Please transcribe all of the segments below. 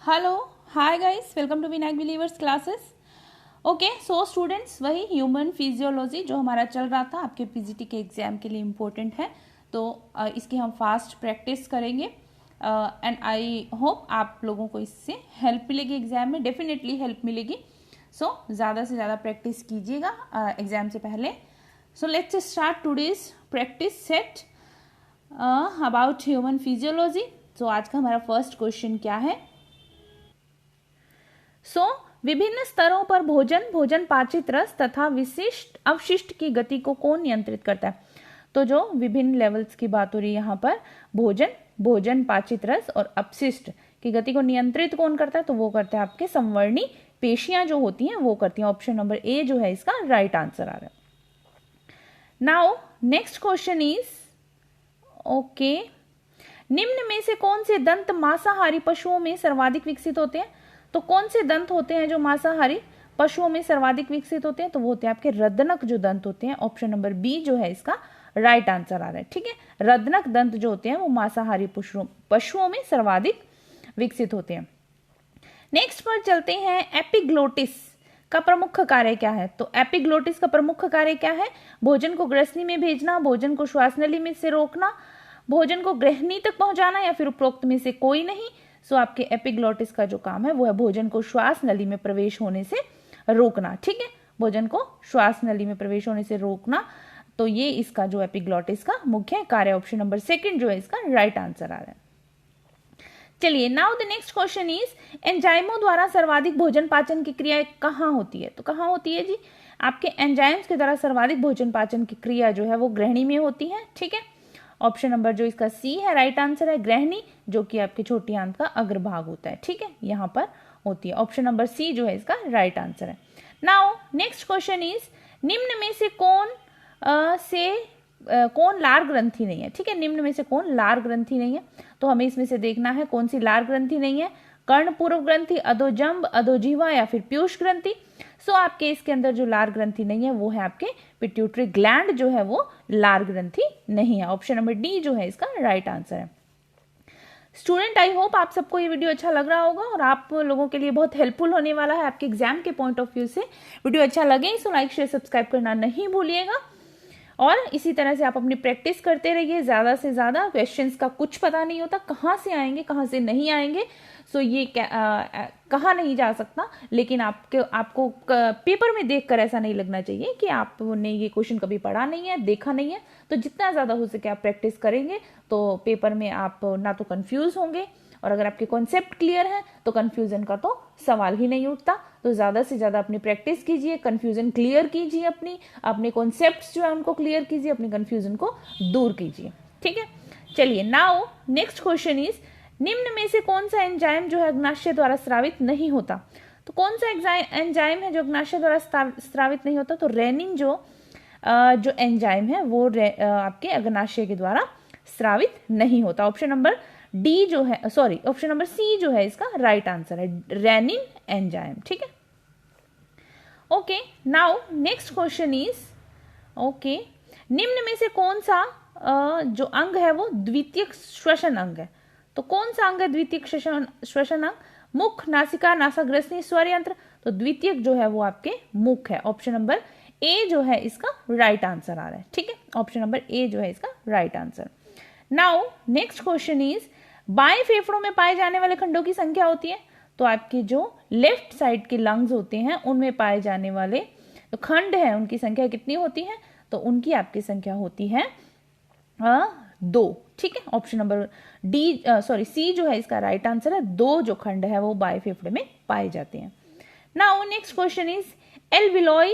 Hello hi guys, welcome to Vinayak believers classes. Okay so students, वही human physiology जो हमारा चल रहा था आपके पीजीटी के एग्जाम के लिए इम्पोर्टेंट है, तो इसकी हम फास्ट प्रैक्टिस करेंगे एंड आई होप आप लोगों को इससे हेल्प मिलेगी। एग्जाम में डेफिनेटली हेल्प मिलेगी। सो ज़्यादा से ज़्यादा प्रैक्टिस कीजिएगा एग्जाम से पहले। So let's start today's practice set about human physiology. So आज का हमारा फर्स्ट क्वेश्चन क्या है? विभिन्न स्तरों पर भोजन पाचित रस तथा विशिष्ट अवशिष्ट की गति को कौन नियंत्रित करता है? तो जो विभिन्न लेवल्स की बात हो रही है यहाँ पर, भोजन पाचित रस और अपशिष्ट की गति को नियंत्रित कौन करता है? तो वो करते हैं आपके संवर्णी पेशियां जो होती हैं वो करती हैं। ऑप्शन नंबर ए जो है इसका राइट आंसर आ रहा है। Now next question is okay, निम्न में से कौन से दंत मांसाहारी पशुओं में सर्वाधिक विकसित होते हैं? तो कौन से दंत होते हैं जो मांसाहारी पशुओं में सर्वाधिक विकसित होते हैं? तो वो होते हैं आपके रदनक जो दंत होते हैं। ऑप्शन नंबर बी जो है इसका राइट आंसर आ रहा है। ठीक है, रदनक दंत जो होते हैं वो मांसाहारी पशुओं में सर्वाधिक विकसित होते हैं। नेक्स्ट पर चलते हैं, एपिग्लोटिस का प्रमुख कार्य क्या है? तो एपिग्लोटिस का प्रमुख कार्य क्या है? भोजन को ग्रसनी में भेजना, भोजन को श्वास नली में से रोकना, भोजन को ग्रहणी तक पहुंचाना, या फिर उपरोक्त में से कोई नहीं। सो आपके एपिग्लोटिस का जो काम है वो है भोजन को श्वास नली में प्रवेश होने से रोकना। ठीक है, भोजन को श्वास नली में प्रवेश होने से रोकना, तो ये इसका जो एपिग्लोटिस का मुख्य कार्य, ऑप्शन नंबर सेकंड जो है इसका राइट आंसर आ रहा है। चलिए, now the next question is, एंजाइमों द्वारा सर्वाधिक भोजन पाचन की क्रिया कहाँ होती है? तो कहाँ होती है जी? आपके एंजाइम्स के द्वारा सर्वाधिक भोजन पाचन की क्रिया जो है वो ग्रहणी में होती है। ठीक है, ऑप्शन नंबर जो इसका सी है राइट आंसर है, ग्रहणी, जो कि आपके छोटी आंत का अग्रभाग होता है। ठीक है, यहाँ पर होती है। ऑप्शन नंबर सी जो है इसका राइट आंसर है। नाउ नेक्स्ट क्वेश्चन इज, निम्न में से कौन लार ग्रंथि नहीं है? ठीक है, निम्न में से कौन लार ग्रंथि नहीं है? तो हमें इसमें से देखना है कौन सी लार ग्रंथि नहीं है। कर्ण पूर्व ग्रंथि, अधोजंब, अधोजीवा या फिर पीयूष ग्रंथि। सो आपके इसके अंदर जो लार ग्रंथि नहीं है वो है आपके पिट्यूटरी ग्लैंड जो है वो लार ग्रंथि नहीं है। ऑप्शन नंबर डी जो है इसका राइट आंसर है। स्टूडेंट, आई होप आप सबको ये वीडियो अच्छा लग रहा होगा और आप लोगों के लिए बहुत हेल्पफुल होने वाला है आपके एग्जाम के पॉइंट ऑफ व्यू से। वीडियो अच्छा लगे तो लाइक शेयर सब्सक्राइब करना नहीं भूलिएगा, और इसी तरह से आप अपनी प्रैक्टिस करते रहिए ज़्यादा से ज़्यादा। क्वेश्चंस का कुछ पता नहीं होता, कहाँ से आएंगे कहाँ से नहीं आएंगे, सो ये कहा नहीं जा सकता, लेकिन आपको पेपर में देखकर ऐसा नहीं लगना चाहिए कि आपने ये क्वेश्चन कभी पढ़ा नहीं है, देखा नहीं है। तो जितना ज़्यादा हो सके आप प्रैक्टिस करेंगे तो पेपर में आप ना तो कंफ्यूज होंगे, और अगर आपके कॉन्सेप्ट क्लियर है तो कंफ्यूजन का तो सवाल ही नहीं उठता। तो ज़्यादा से ज़्यादा अपनी प्रैक्टिस कीजिए, कंफ्यूजन क्लियर कीजिए, अपने कॉन्सेप्ट्स जो है उनको क्लियर कीजिए, अपनी कंफ्यूजन को दूर कीजिए। ठीक है, चलिए, नाउ नेक्स्ट क्वेश्चन इज, निम्न में से कौन सा एंजाइम जो है अग्नाशय द्वारा स्रावित नहीं होता? तो कौन सा एंजाइम है जो अग्नाशय द्वारा स्रावित नहीं होता? तो रेनिन जो एंजाइम है वो आपके अग्नाशय के द्वारा स्रावित नहीं होता। ऑप्शन नंबर डी जो है, सॉरी, ऑप्शन नंबर सी जो है इसका राइट आंसर है, रेनिन एंजाइम। ठीक है, okay, now next question is okay, निम्न में से कौन सा जो अंग है वो द्वितीयक श्वसन अंग है? तो कौन सा अंग है द्वितीयक श्वसन अंग? मुख, नासिका, नासाग्रसनी, स्वर यंत्र। तो द्वितीयक जो है वो आपके मुख है। ऑप्शन नंबर ए जो है इसका राइट आंसर आ रहा है। ठीक है, ऑप्शन नंबर ए जो है इसका right answer. Now next question is, बाएं फेफड़ों में पाए जाने वाले खंडों की संख्या होती है? तो आपके जो लेफ्ट साइड के लंग्स होते हैं उनमें पाए जाने वाले तो खंड है उनकी संख्या कितनी होती है? तो उनकी आपकी संख्या होती है 2। ठीक है, option number d sorry c जो है इसका राइट आंसर है। 2 जो खंड है वो बाएं फेफड़े में पाए जाते हैं। नाउ नेक्स्ट क्वेश्चन इज, एल्विलॉय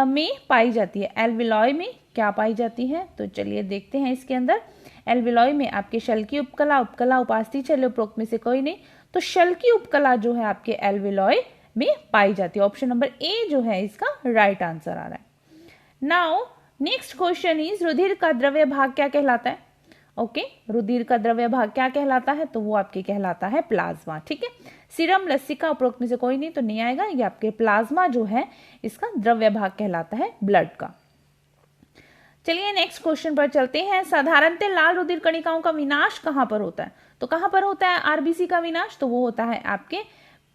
में पाई जाती है। एल्विलॉय में क्या पाई जाती है? तो चलिए देखते हैं इसके अंदर। एल्विलॉय में आपके शल की उपकला, उपास्थि छल्य, उपरोक्त में से कोई नहीं। तो शल की उपकला जो है आपके एल्विलॉय में पाई जाती है। ऑप्शन नंबर ए जो है इसका राइट आंसर आ रहा है। नाउ नेक्स्ट क्वेश्चन इज, रुधिर का द्रव्य भाग क्या कहलाता है? ओके, रुधिर का द्रव्य भाग क्या कहलाता है? तो वो आपके कहलाता है प्लाज्मा। ठीक है, सीरम, लसिका, उपरोक्त में से कोई नहीं तो नहीं आएगा। ये आपके प्लाज्मा जो है इसका द्रव्य भाग कहलाता है ब्लड का। चलिए नेक्स्ट क्वेश्चन पर चलते हैं, साधारणतः लाल रुधिर कणिकाओं का विनाश कहां पर होता है? तो कहां पर होता है आरबीसी का विनाश? तो वो होता है आपके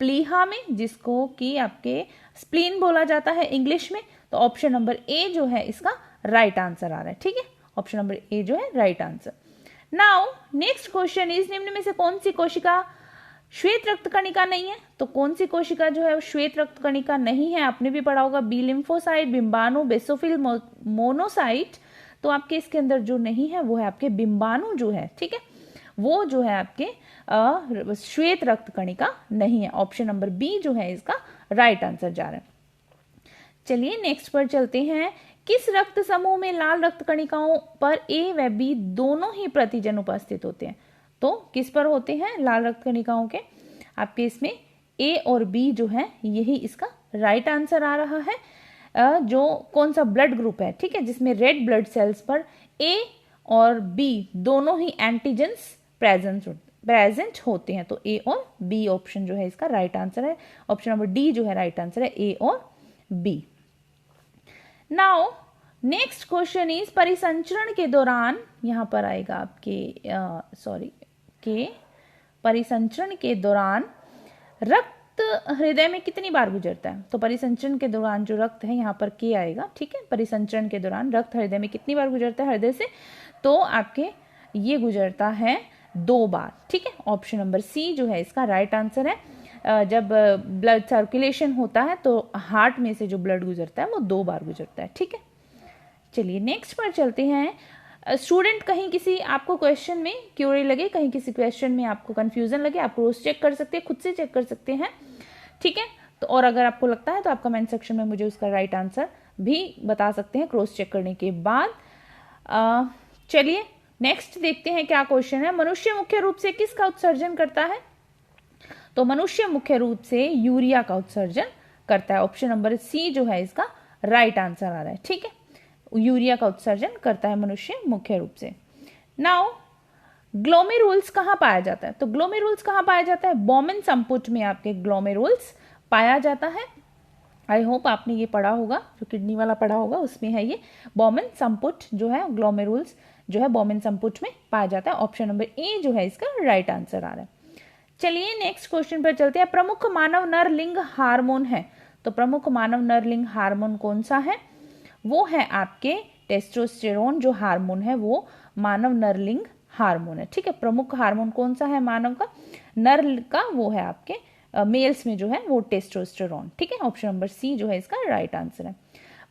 प्लीहा में, जिसको कि आपके स्प्लीन बोला जाता है इंग्लिश में। तो ऑप्शन नंबर ए जो है इसका राइट आंसर आ रहा है। ठीक है, ऑप्शन नंबर ए जो है right answer. Now next question is, निम्न में से कौन सी कोशिका श्वेत रक्त कणिका नहीं है? तो कौन सी कोशिका जो है श्वेत रक्त कणिका नहीं है? आपने भी पढ़ा होगा बी लिम्फोसाइट, बिम्बाणु, बेसोफिल, मोनोसाइट। तो आपके इसके अंदर जो नहीं है वो है आपके बिम्बाणु जो है, ठीक है, वो जो है आपके श्वेत रक्त कणिका नहीं है। ऑप्शन नंबर बी जो है इसका राइट आंसर जा रहा है। चलिए नेक्स्ट पर चलते हैं। किस रक्त समूह में लाल रक्त कणिकाओं पर ए व बी दोनों ही प्रतिजन उपस्थित होते हैं? तो किस पर होते हैं लाल रक्त कणिकाओं के? आपके इसमें ए और बी जो है यही इसका राइट आंसर आ रहा है। जो कौन सा ब्लड ग्रुप है, ठीक है, जिसमें रेड ब्लड सेल्स पर ए और बी दोनों ही एंटीजेंस प्रेजेंट होते हैं। तो ए और बी ऑप्शन जो है इसका राइट आंसर है। ऑप्शन नंबर डी जो है राइट आंसर है, ए और B. Now next question is, परिसंचरण के दौरान, यहां पर आएगा आपके परिसंचरण के दौरान रक्त हृदय में कितनी बार गुजरता है? तो परिसंचरण के दौरान जो रक्त है यहाँ पर के आएगा, ठीक है। परिसंचरण के दौरान रक्त हृदय में कितनी बार गुजरता है हृदय से? तो आपके ये गुजरता है 2 बार, ठीक है। ऑप्शन नंबर सी जो है इसका राइट आंसर है। जब ब्लड सर्कुलेशन होता है तो हार्ट में से जो ब्लड गुजरता है वो 2 बार गुजरता है, ठीक है। चलिए नेक्स्ट पर चलते हैं। स्टूडेंट कहीं किसी आपको क्वेश्चन में क्यूरी लगे, कहीं किसी क्वेश्चन में आपको कंफ्यूजन लगे, आप क्रॉस चेक कर सकते हैं, खुद से चेक कर सकते हैं, ठीक है। तो और अगर आपको लगता है तो आप कमेंट सेक्शन में मुझे उसका राइट आंसर भी बता सकते हैं क्रॉस चेक करने के बाद। चलिए नेक्स्ट देखते हैं क्या क्वेश्चन है। मनुष्य मुख्य रूप से किसका उत्सर्जन करता है? तो मनुष्य मुख्य रूप से यूरिया का उत्सर्जन करता है। ऑप्शन नंबर सी जो है इसका राइट आंसर आ रहा है, ठीक है। यूरिया का उत्सर्जन करता है मनुष्य मुख्य रूप से। नाउ ग्लोमेरुल्स कहाँ पाया जाता है? तो ग्लोमेरुल्स कहाँ पाया जाता है? बोमेन संपुट में आपके ग्लोमेरुल्स पाया जाता है। आई होप आपने ये पढ़ा होगा, जो किडनी वाला पढ़ा होगा उसमें है ये बोमेन संपुट जो है, ग्लोमेरुल्स जो है बोमेन संपुट में पाया जाता है। ऑप्शन नंबर ए जो है इसका राइट आंसर आ रहा है। चलिए नेक्स्ट क्वेश्चन पर चलते हैं। प्रमुख मानव नर लिंग हार्मोन है। तो प्रमुख मानव नर लिंग हार्मोन कौन सा है? वो है आपके टेस्टोस्टेरोन जो हार्मोन है, वो मानव नरलिंग हार्मोन है, ठीक है। प्रमुख हार्मोन कौन सा है मानव का? नर का वो है आपके मेल्स में जो है वो टेस्टोस्टेरोन, ठीक है। ऑप्शन नंबर सी जो है इसका राइट आंसर है।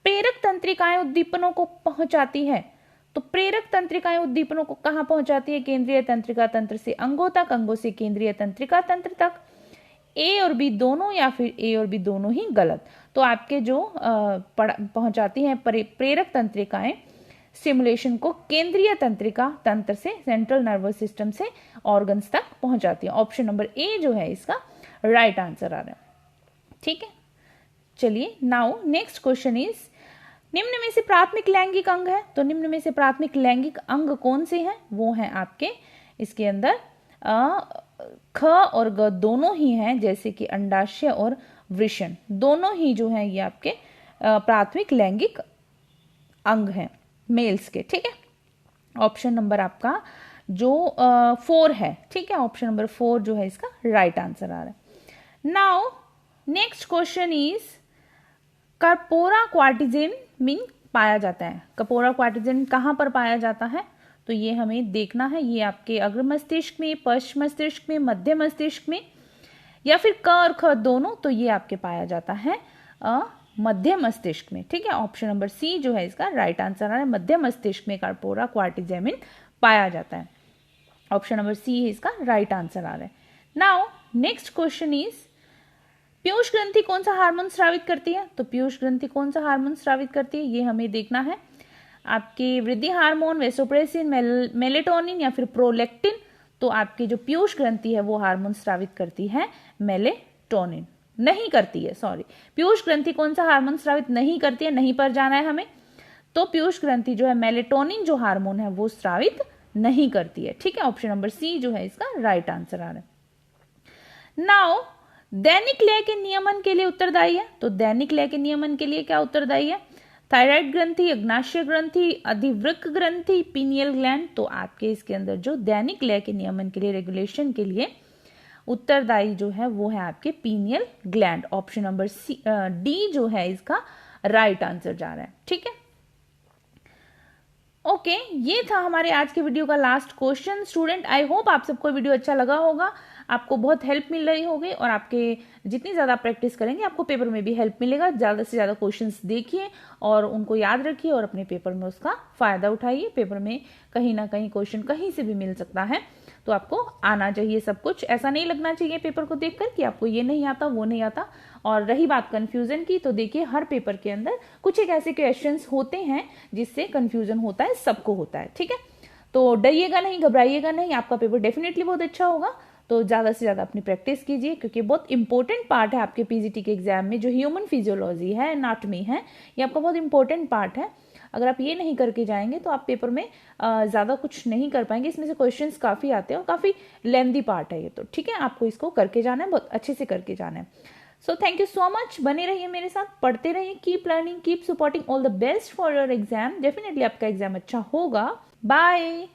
प्रेरक तंत्रिकाएं उद्दीपनों को पहुंचाती है। तो प्रेरक तंत्रिकाएं उद्दीपनों को कहां पहुंचाती है? केंद्रीय तंत्रिका तंत्र से अंगों तक, अंगों से केंद्रीय तंत्रिका तंत्र तक। ए और बी दोनों या फिर ए और बी दोनों ही गलत। तो आपके जो पहुंचाती हैं प्रेरक तंत्रिकाएं स्टिमुलेशन को केंद्रीय तंत्रिका तंत्र से, सेंट्रल नर्वस सिस्टम से ऑर्गन्स तक पहुंचाती है। ऑप्शन नंबर ए जो है इसका राइट आंसर आ रहा है, ठीक है। चलिए नाउ नेक्स्ट क्वेश्चन इज, निम्न में से प्राथमिक लैंगिक अंग है। तो निम्न में से प्राथमिक लैंगिक अंग कौन से हैं? वो हैं आपके इसके अंदर ख और ग दोनों ही हैं, जैसे कि अंडाशय और वृषण दोनों ही जो हैं ये आपके प्राथमिक लैंगिक अंग हैं मेल्स के, ठीक है। ऑप्शन नंबर आपका जो 4 है, ठीक है। ऑप्शन नंबर 4 जो है इसका राइट आंसर आ रहा है। नाउ नेक्स्ट क्वेश्चन इज, कर्पोरा क्वार्टिजेन में पाया जाता है। कर्पोरा क्वार्टिजेन कहाँ पर पाया जाता है? तो ये हमें देखना है। ये आपके अग्र मस्तिष्क में, पश्च मस्तिष्क में, मध्य मस्तिष्क में, या फिर क और ख दोनों। तो ये आपके पाया जाता है मध्य मस्तिष्क में, ठीक है। ऑप्शन नंबर सी जो है इसका राइट आंसर आ रहा है। मध्य मस्तिष्क में कर्पोरा क्वार्टिजेमिन पाया जाता है। ऑप्शन नंबर सी इसका राइट आंसर आ रहा है। Now next question is, Piyush ग्रंथि कौन सा हार्मोन स्रावित करती है? तो पीयूष ग्रंथि कौन सा हार्मोन स्रावित करती है ये हमें देखना है। आपके वृद्धि हार्मोन, वेसोप्रेसिन, मेलेटोनिन या फिर प्रोलेक्टिन। तो आपकी जो पीयूष ग्रंथि है वो हार्मोन स्रावित करती है मेलेटोनिन, नहीं करती है, सॉरी। पीयूष ग्रंथि कौन सा हार्मोन स्रावित नहीं करती है, नहीं पर जाना है हमें। तो पीयूष ग्रंथि जो है मेलेटोनिन जो हार्मोन है वो स्रावित नहीं करती है, ठीक है। ऑप्शन नंबर सी जो है इसका राइट आंसर आ रहा है। नाउ दैनिक लय के नियमन के लिए उत्तरदायी है। तो दैनिक लय के नियमन के लिए क्या उत्तरदायी है? थायराइड ग्रंथि, अग्नाशय ग्रंथि, अधिवृक्क ग्रंथि, पीनियल ग्लैंड। तो आपके इसके अंदर जो दैनिक लय के नियमन के लिए, रेगुलेशन के लिए उत्तरदायी जो है वो है आपके pineal gland. Option number d जो है इसका राइट आंसर जा रहा है। ठीक है, ओके, ये था हमारे आज के वीडियो का last question. Student, I hope आप सबको वीडियो अच्छा लगा होगा, आपको बहुत हेल्प मिल रही होगी, और आपके जितनी ज़्यादा प्रैक्टिस करेंगे आपको पेपर में भी हेल्प मिलेगा। ज़्यादा से ज़्यादा क्वेश्चंस देखिए और उनको याद रखिए और अपने पेपर में उसका फ़ायदा उठाइए। पेपर में कहीं ना कहीं क्वेश्चन कहीं से भी मिल सकता है, तो आपको आना चाहिए सब कुछ। ऐसा नहीं लगना चाहिए पेपर को देखकर कि आपको ये नहीं आता, वो नहीं आता। और रही बात कंफ्यूजन की, तो देखिए हर पेपर के अंदर कुछ एक ऐसे क्वेश्चंस होते हैं जिससे कंफ्यूजन होता है, सबको होता है। ठीक है, तो डरिएगा नहीं, घबराइएगा नहीं, आपका पेपर डेफिनेटली बहुत अच्छा होगा। तो ज़्यादा से ज़्यादा अपनी प्रैक्टिस कीजिए, क्योंकि बहुत इंपॉर्टेंट पार्ट है आपके पीजीटी के एग्जाम में। जो ह्यूमन फिजियोलॉजी है, एनाटॉमी है, ये आपका बहुत इंपॉर्टेंट पार्ट है। अगर आप ये नहीं करके जाएंगे तो आप पेपर में ज़्यादा कुछ नहीं कर पाएंगे। इसमें से क्वेश्चंस काफ़ी आते हैं और काफ़ी लेंदी पार्ट है ये। तो ठीक है, आपको इसको करके जाना है, बहुत अच्छे से करके जाना है। So thank you so much, बने रहिए मेरे साथ, पढ़ते रहिए, keep learning, keep supporting, all the best for your exam. Definitely आपका एग्जाम अच्छा होगा। बाय।